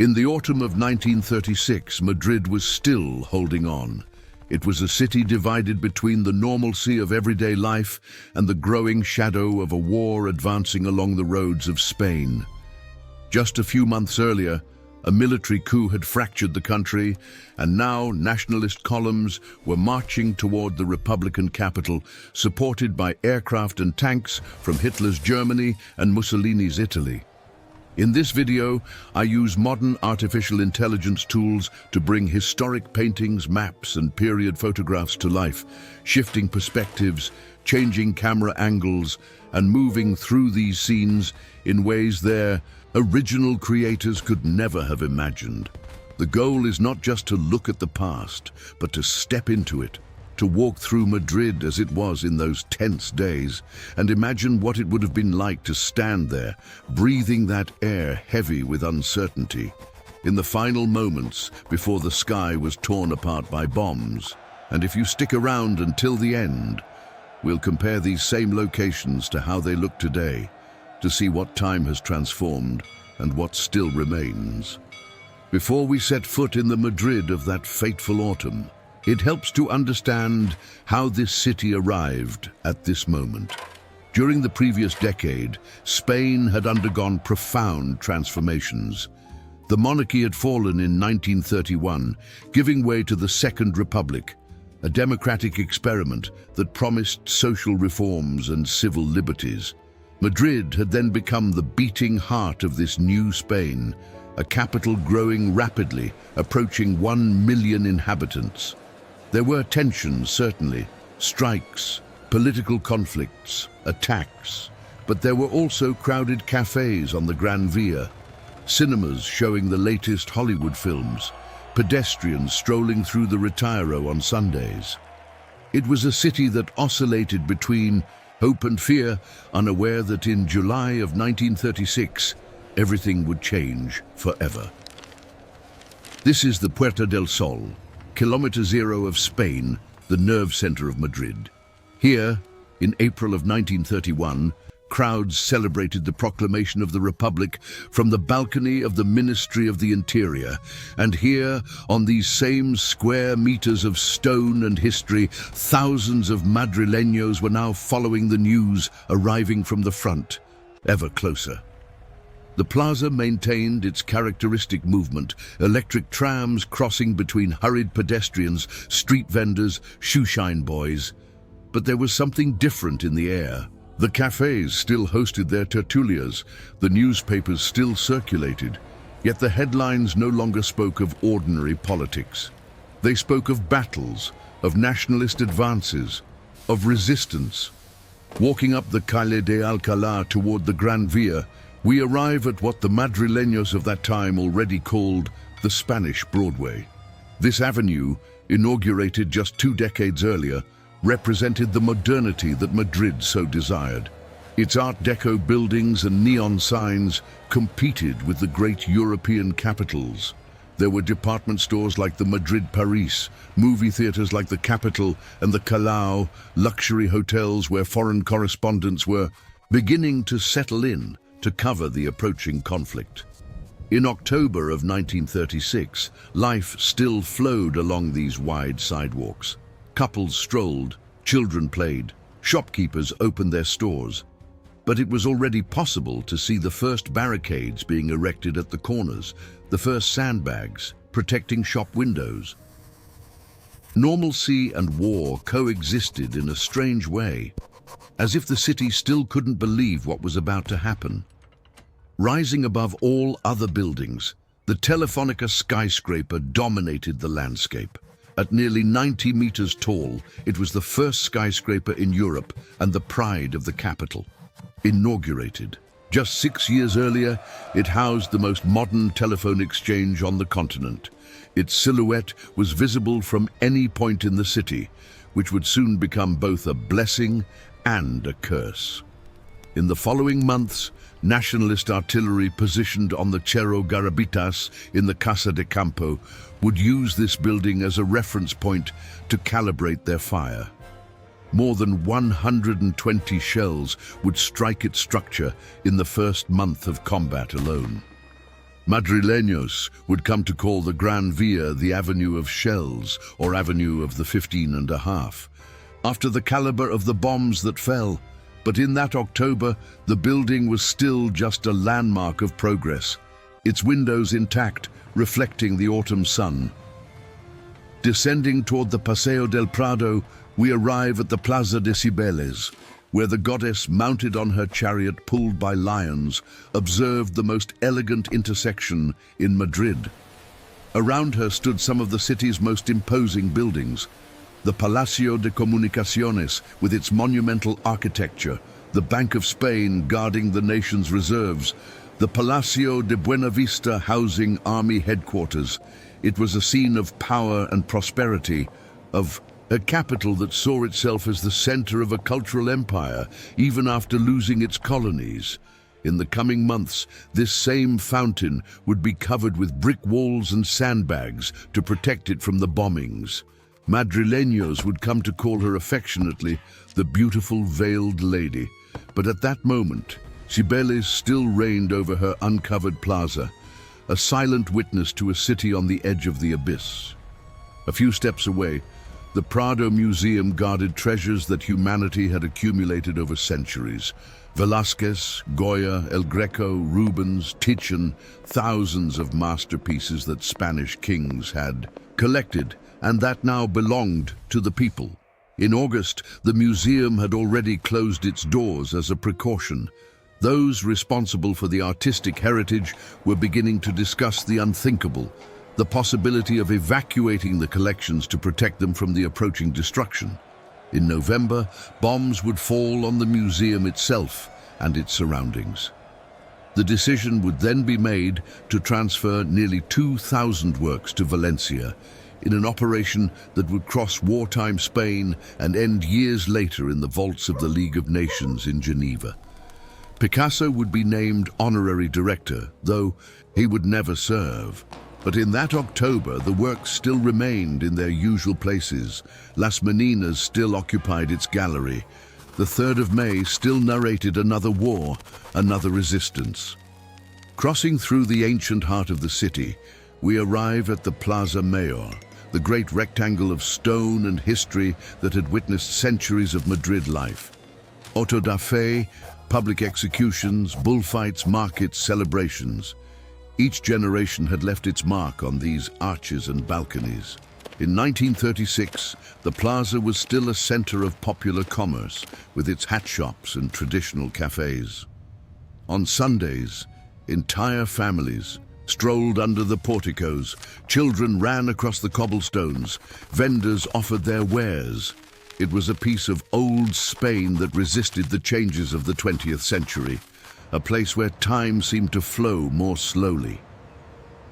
In the autumn of 1936, Madrid was still holding on. It was a city divided between the normalcy of everyday life and the growing shadow of a war advancing along the roads of Spain. Just a few months earlier, a military coup had fractured the country, and now nationalist columns were marching toward the Republican capital, supported by aircraft and tanks from Hitler's Germany and Mussolini's Italy. In this video, I use modern artificial intelligence tools to bring historic paintings, maps, and period photographs to life, shifting perspectives, changing camera angles, and moving through these scenes in ways their original creators could never have imagined. The goal is not just to look at the past, but to step into it, to walk through Madrid as it was in those tense days, and imagine what it would have been like to stand there, breathing that air heavy with uncertainty, in the final moments before the sky was torn apart by bombs. And if you stick around until the end, we'll compare these same locations to how they look today, to see what time has transformed and what still remains. Before we set foot in the Madrid of that fateful autumn, it helps to understand how this city arrived at this moment. During the previous decade, Spain had undergone profound transformations. The monarchy had fallen in 1931, giving way to the Second Republic, a democratic experiment that promised social reforms and civil liberties. Madrid had then become the beating heart of this new Spain, a capital growing rapidly, approaching 1 million inhabitants. There were tensions, certainly, strikes, political conflicts, attacks, but there were also crowded cafes on the Gran Vía, cinemas showing the latest Hollywood films, pedestrians strolling through the Retiro on Sundays. It was a city that oscillated between hope and fear, unaware that in July of 1936, everything would change forever. This is the Puerta del Sol, Kilometer Zero of Spain, the nerve center of Madrid. Here, in April of 1931, crowds celebrated the proclamation of the Republic from the balcony of the Ministry of the Interior. And here, on these same square meters of stone and history, thousands of Madrileños were now following the news arriving from the front, ever closer. The plaza maintained its characteristic movement, electric trams crossing between hurried pedestrians, street vendors, shoeshine boys. But there was something different in the air. The cafes still hosted their tertulias, the newspapers still circulated, yet the headlines no longer spoke of ordinary politics. They spoke of battles, of nationalist advances, of resistance. Walking up the Calle de Alcalá toward the Gran Vía, we arrive at what the Madrileños of that time already called the Spanish Broadway. This avenue, inaugurated just 2 decades earlier, represented the modernity that Madrid so desired. Its Art Deco buildings and neon signs competed with the great European capitals. There were department stores like the Madrid Paris, movie theaters like the Capitol and the Callao, luxury hotels where foreign correspondents were beginning to settle in to cover the approaching conflict. In October of 1936, life still flowed along these wide sidewalks. Couples strolled, children played, shopkeepers opened their stores. But it was already possible to see the first barricades being erected at the corners, the first sandbags protecting shop windows. Normalcy and war coexisted in a strange way, as if the city still couldn't believe what was about to happen. Rising above all other buildings, the Telefónica skyscraper dominated the landscape. At nearly 90 meters tall, it was the first skyscraper in Europe and the pride of the capital. Inaugurated just 6 years earlier, it housed the most modern telephone exchange on the continent. Its silhouette was visible from any point in the city, which would soon become both a blessing and a curse. In the following months, nationalist artillery positioned on the Cerro Garabitas in the Casa de Campo would use this building as a reference point to calibrate their fire. More than 120 shells would strike its structure in the first month of combat alone. Madrileños would come to call the Gran Vía the Avenue of Shells, or Avenue of the 15 and a half, after the caliber of the bombs that fell. But in that October, the building was still just a landmark of progress, its windows intact, reflecting the autumn sun. Descending toward the Paseo del Prado, we arrive at the Plaza de Cibeles, where the goddess, mounted on her chariot pulled by lions, observed the most elegant intersection in Madrid. Around her stood some of the city's most imposing buildings: the Palacio de Comunicaciones with its monumental architecture, the Bank of Spain guarding the nation's reserves, the Palacio de Buenavista housing army headquarters. It was a scene of power and prosperity, of a capital that saw itself as the center of a cultural empire, even after losing its colonies. In the coming months, this same fountain would be covered with brick walls and sandbags to protect it from the bombings. Madrileños would come to call her affectionately the beautiful veiled lady. But at that moment, Cibeles still reigned over her uncovered plaza, a silent witness to a city on the edge of the abyss. A few steps away, the Prado Museum guarded treasures that humanity had accumulated over centuries. Velázquez, Goya, El Greco, Rubens, Titian, thousands of masterpieces that Spanish kings had collected, and that now belonged to the people. In August, the museum had already closed its doors as a precaution. Those responsible for the artistic heritage were beginning to discuss the unthinkable, the possibility of evacuating the collections to protect them from the approaching destruction. In November, bombs would fall on the museum itself and its surroundings. The decision would then be made to transfer nearly 2,000 works to Valencia, in an operation that would cross wartime Spain and end years later in the vaults of the League of Nations in Geneva. Picasso would be named honorary director, though he would never serve. But in that October, the works still remained in their usual places. Las Meninas still occupied its gallery. The 3rd of May still narrated another war, another resistance. Crossing through the ancient heart of the city, we arrive at the Plaza Mayor, the great rectangle of stone and history that had witnessed centuries of Madrid life. Auto da fe, public executions, bullfights, markets, celebrations. Each generation had left its mark on these arches and balconies. In 1936, the plaza was still a center of popular commerce, with its hat shops and traditional cafes. On Sundays, entire families strolled under the porticos, children ran across the cobblestones, vendors offered their wares. It was a piece of old Spain that resisted the changes of the 20th century, a place where time seemed to flow more slowly.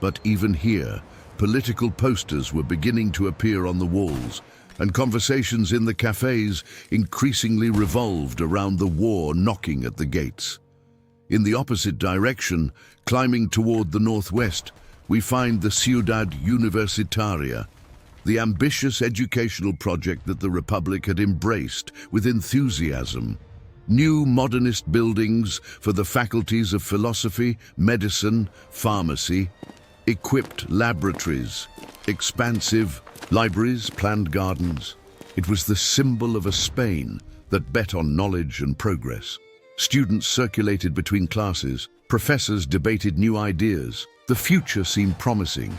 But even here, political posters were beginning to appear on the walls, and conversations in the cafes increasingly revolved around the war knocking at the gates. In the opposite direction, climbing toward the northwest, we find the Ciudad Universitaria, the ambitious educational project that the Republic had embraced with enthusiasm. New modernist buildings for the faculties of philosophy, medicine, pharmacy, equipped laboratories, expansive libraries, planned gardens. It was the symbol of a Spain that bet on knowledge and progress. Students circulated between classes, professors debated new ideas. The future seemed promising.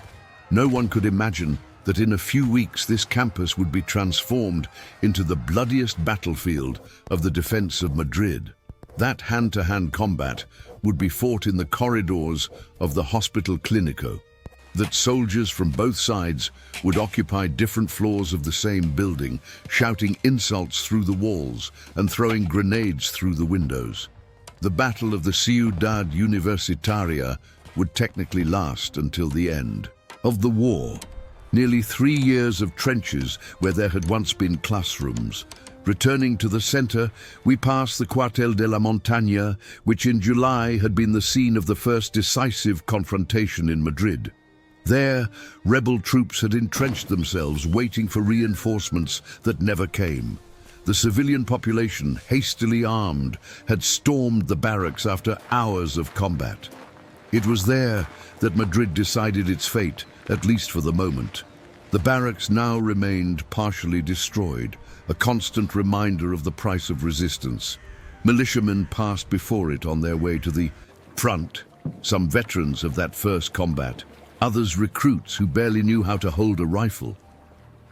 No one could imagine that in a few weeks this campus would be transformed into the bloodiest battlefield of the defense of Madrid. That hand-to-hand combat would be fought in the corridors of the Hospital Clínico, that soldiers from both sides would occupy different floors of the same building, shouting insults through the walls and throwing grenades through the windows. The Battle of the Ciudad Universitaria would technically last until the end of the war. Nearly 3 years of trenches where there had once been classrooms. Returning to the center, we pass the Cuartel de la Montaña, which in July had been the scene of the first decisive confrontation in Madrid. There, rebel troops had entrenched themselves, waiting for reinforcements that never came. The civilian population, hastily armed, had stormed the barracks after hours of combat. It was there that Madrid decided its fate, at least for the moment. The barracks now remained partially destroyed, a constant reminder of the price of resistance. Militiamen passed before it on their way to the front, some veterans of that first combat, others recruits who barely knew how to hold a rifle.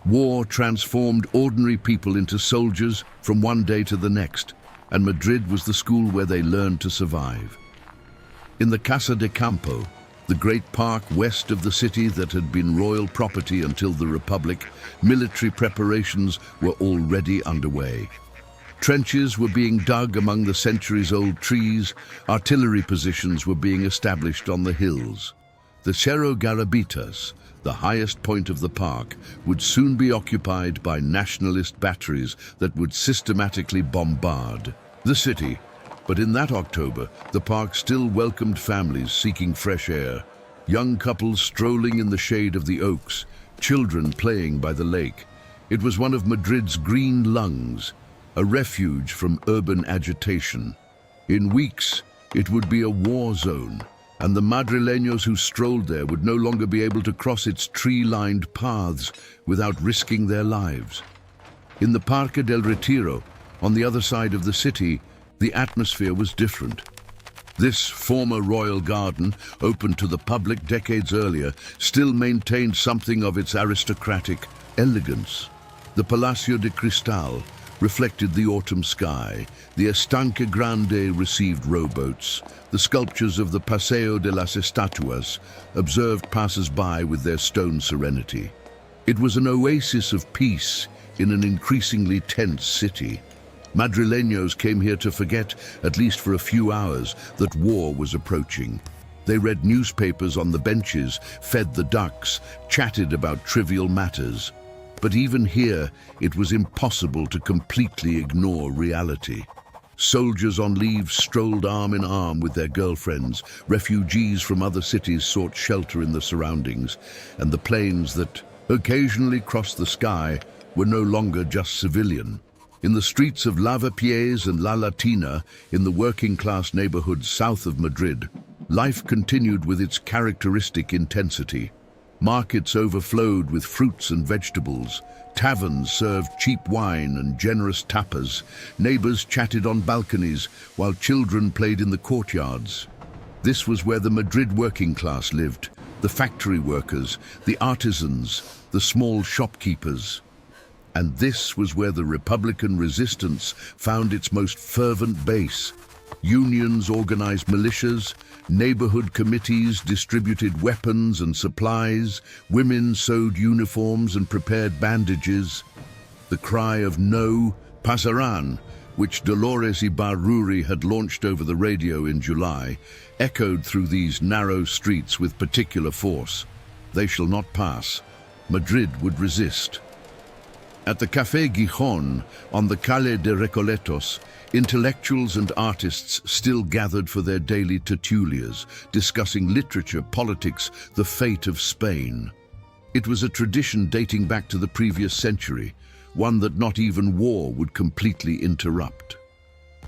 War transformed ordinary people into soldiers from one day to the next, and Madrid was the school where they learned to survive. In the Casa de Campo, the great park west of the city that had been royal property until the Republic, military preparations were already underway. Trenches were being dug among the centuries-old trees, artillery positions were being established on the hills. The Cerro Garabitas, the highest point of the park, would soon be occupied by nationalist batteries that would systematically bombard the city. But in that October, the park still welcomed families seeking fresh air, young couples strolling in the shade of the oaks, children playing by the lake. It was one of Madrid's green lungs, a refuge from urban agitation. In weeks, it would be a war zone, and the Madrileños who strolled there would no longer be able to cross its tree-lined paths without risking their lives. In the Parque del Retiro, on the other side of the city, the atmosphere was different. This former royal garden, opened to the public decades earlier, still maintained something of its aristocratic elegance. The Palacio de Cristal reflected the autumn sky, the Estanque Grande received rowboats, the sculptures of the Paseo de las Estatuas observed passers-by with their stone serenity. It was an oasis of peace in an increasingly tense city. Madrileños came here to forget, at least for a few hours, that war was approaching. They read newspapers on the benches, fed the ducks, chatted about trivial matters. But even here, it was impossible to completely ignore reality. Soldiers on leave strolled arm in arm with their girlfriends, refugees from other cities sought shelter in the surroundings, and the planes that occasionally crossed the sky were no longer just civilian. In the streets of Lavapiés and La Latina, in the working-class neighborhoods south of Madrid, life continued with its characteristic intensity. Markets overflowed with fruits and vegetables. Taverns served cheap wine and generous tapas. Neighbors chatted on balconies while children played in the courtyards. This was where the Madrid working class lived, the factory workers, the artisans, the small shopkeepers. And this was where the Republican resistance found its most fervent base. Unions organized militias, neighborhood committees distributed weapons and supplies, women sewed uniforms and prepared bandages. The cry of "No, pasarán," which Dolores Ibarruri had launched over the radio in July, echoed through these narrow streets with particular force. They shall not pass. Madrid would resist. At the Café Gijón, on the Calle de Recoletos, intellectuals and artists still gathered for their daily tertulias, discussing literature, politics, the fate of Spain. It was a tradition dating back to the previous century, one that not even war would completely interrupt.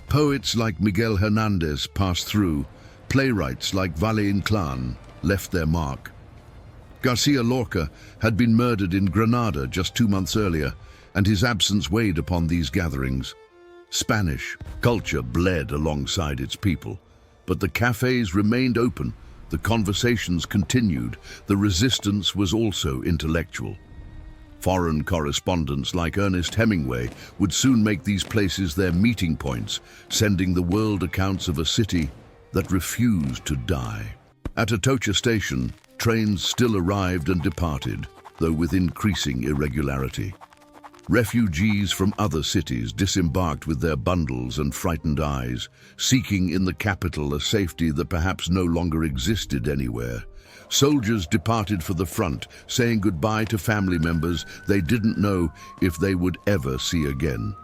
Poets like Miguel Hernández passed through, playwrights like Valle-Inclán left their mark. Garcia Lorca had been murdered in Granada just 2 months earlier, and his absence weighed upon these gatherings. Spanish culture bled alongside its people, but the cafes remained open, the conversations continued, the resistance was also intellectual. Foreign correspondents like Ernest Hemingway would soon make these places their meeting points, sending the world accounts of a city that refused to die. At Atocha station, trains still arrived and departed, though with increasing irregularity. Refugees from other cities disembarked with their bundles and frightened eyes, seeking in the capital a safety that perhaps no longer existed anywhere. Soldiers departed for the front, saying goodbye to family members they didn't know if they would ever see again.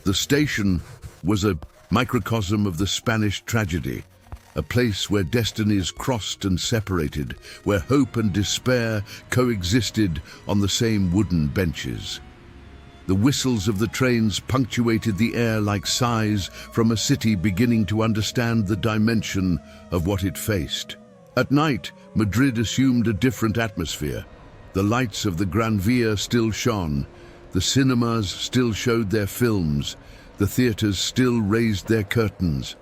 The station was a microcosm of the Spanish tragedy, a place where destinies crossed and separated, where hope and despair coexisted on the same wooden benches. The whistles of the trains punctuated the air like sighs from a city beginning to understand the dimension of what it faced. At night, Madrid assumed a different atmosphere. The lights of the Gran Vía still shone, the cinemas still showed their films, the theaters still raised their curtains.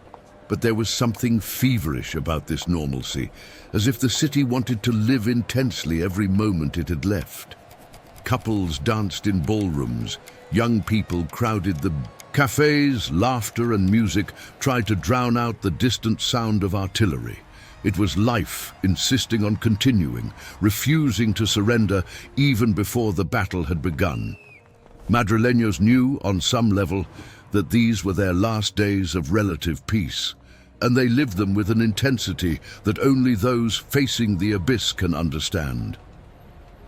But there was something feverish about this normalcy, as if the city wanted to live intensely every moment it had left. Couples danced in ballrooms, young people crowded the cafes, laughter and music tried to drown out the distant sound of artillery. It was life insisting on continuing, refusing to surrender even before the battle had begun. Madrileños knew, on some level, that these were their last days of relative peace, and they lived them with an intensity that only those facing the abyss can understand.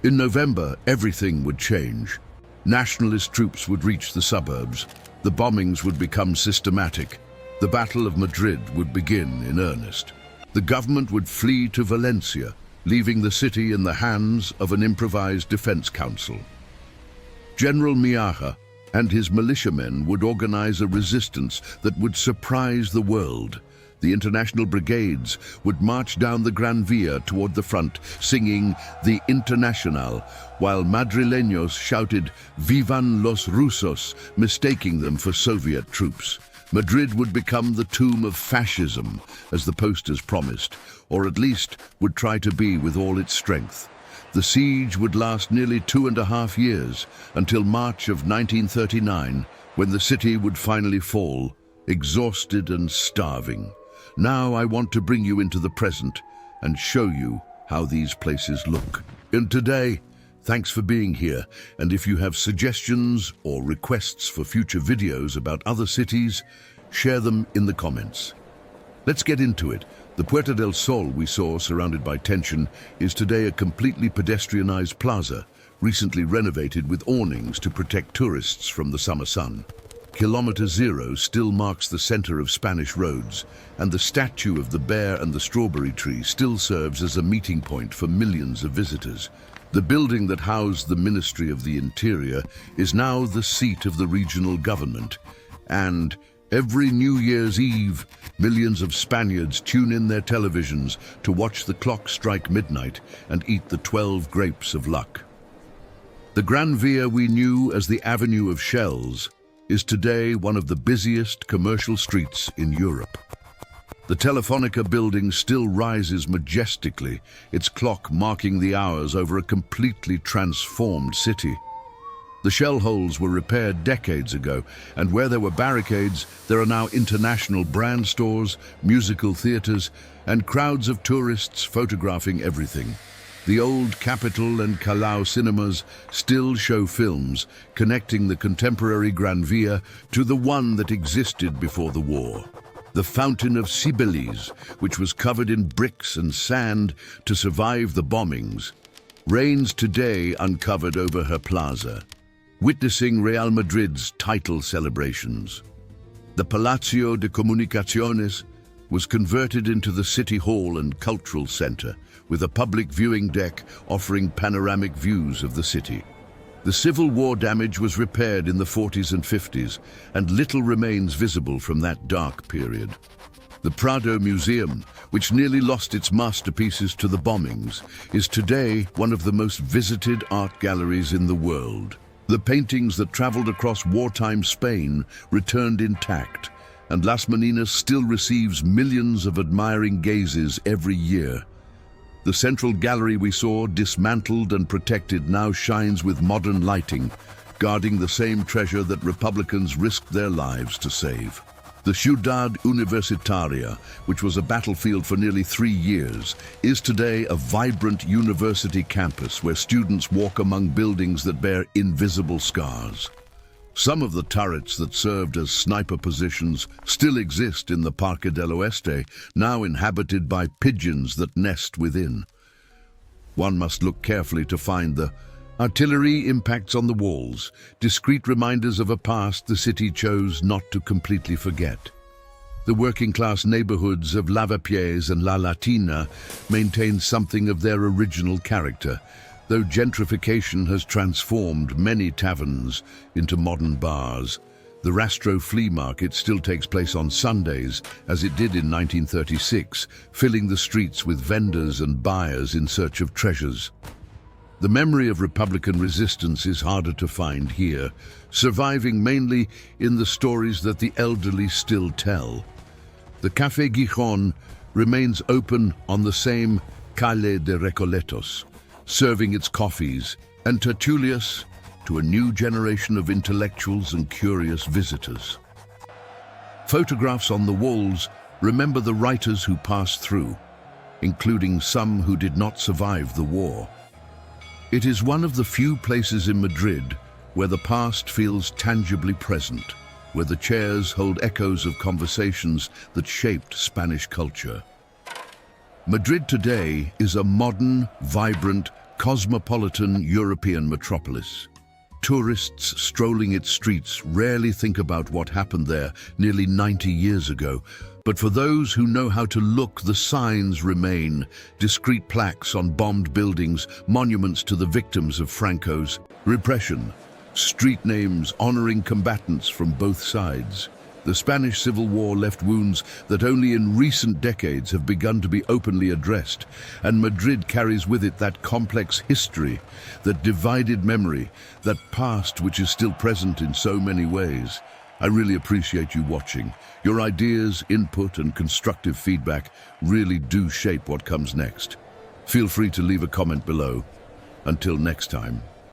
In November, everything would change. Nationalist troops would reach the suburbs. The bombings would become systematic. The Battle of Madrid would begin in earnest. The government would flee to Valencia, leaving the city in the hands of an improvised defense council. General Miaja and his militiamen would organize a resistance that would surprise the world. The international brigades would march down the Gran Vía toward the front, singing the Internacional, while Madrileños shouted "Vivan los Rusos," mistaking them for Soviet troops. Madrid would become the tomb of fascism, as the posters promised, or at least would try to be with all its strength. The siege would last nearly 2.5 years, until March of 1939, when the city would finally fall, exhausted and starving. Now I want to bring you into the present and show you how these places look. And today, thanks for being here, and if you have suggestions or requests for future videos about other cities, share them in the comments. Let's get into it. The Puerta del Sol we saw, surrounded by tension, is today a completely pedestrianized plaza, recently renovated with awnings to protect tourists from the summer sun. Kilometer Zero still marks the center of Spanish roads, and the statue of the bear and the strawberry tree still serves as a meeting point for millions of visitors. The building that housed the Ministry of the Interior is now the seat of the regional government, and every New Year's Eve, millions of Spaniards tune in their televisions to watch the clock strike midnight and eat the 12 grapes of luck. The Gran Vía we knew as the Avenue of Shells is today one of the busiest commercial streets in Europe. The Telefónica building still rises majestically, its clock marking the hours over a completely transformed city. The shell holes were repaired decades ago, and where there were barricades, there are now international brand stores, musical theaters, and crowds of tourists photographing everything. The old Capitol and Callao cinemas still show films connecting the contemporary Gran Vía to the one that existed before the war. The Fountain of Cibeles, which was covered in bricks and sand to survive the bombings, reigns today uncovered over her plaza, witnessing Real Madrid's title celebrations. The Palacio de Comunicaciones was converted into the City Hall and Cultural Center, with a public viewing deck offering panoramic views of the city. The Civil War damage was repaired in the 40s and 50s, and little remains visible from that dark period. The Prado Museum, which nearly lost its masterpieces to the bombings, is today one of the most visited art galleries in the world. The paintings that traveled across wartime Spain returned intact, and Las Meninas still receives millions of admiring gazes every year. The central gallery we saw, dismantled and protected, now shines with modern lighting, guarding the same treasure that Republicans risked their lives to save. The Ciudad Universitaria, which was a battlefield for nearly 3 years, is today a vibrant university campus where students walk among buildings that bear invisible scars. Some of the turrets that served as sniper positions still exist in the Parque del Oeste, now inhabited by pigeons that nest within. One must look carefully to find the artillery impacts on the walls, discreet reminders of a past the city chose not to completely forget. The working-class neighborhoods of Lavapiés and La Latina maintain something of their original character, Though gentrification has transformed many taverns into modern bars, the Rastro flea market still takes place on Sundays, as it did in 1936, filling the streets with vendors and buyers in search of treasures. The memory of Republican resistance is harder to find here, surviving mainly in the stories that the elderly still tell. The Café Gijón remains open on the same Calle de Recoletos, serving its coffees and tertulias to a new generation of intellectuals and curious visitors. Photographs on the walls remember the writers who passed through, including some who did not survive the war. It is one of the few places in Madrid where the past feels tangibly present, where the chairs hold echoes of conversations that shaped Spanish culture. Madrid today is a modern, vibrant, cosmopolitan European metropolis. Tourists strolling its streets rarely think about what happened there nearly 90 years ago, but for those who know how to look, the signs remain: discreet plaques on bombed buildings, monuments to the victims of Franco's repression, street names honoring combatants from both sides. The Spanish Civil War left wounds that only in recent decades have begun to be openly addressed, and Madrid carries with it that complex history, that divided memory, that past which is still present in so many ways. I really appreciate you watching. Your ideas, input, and constructive feedback really do shape what comes next. Feel free to leave a comment below. Until next time.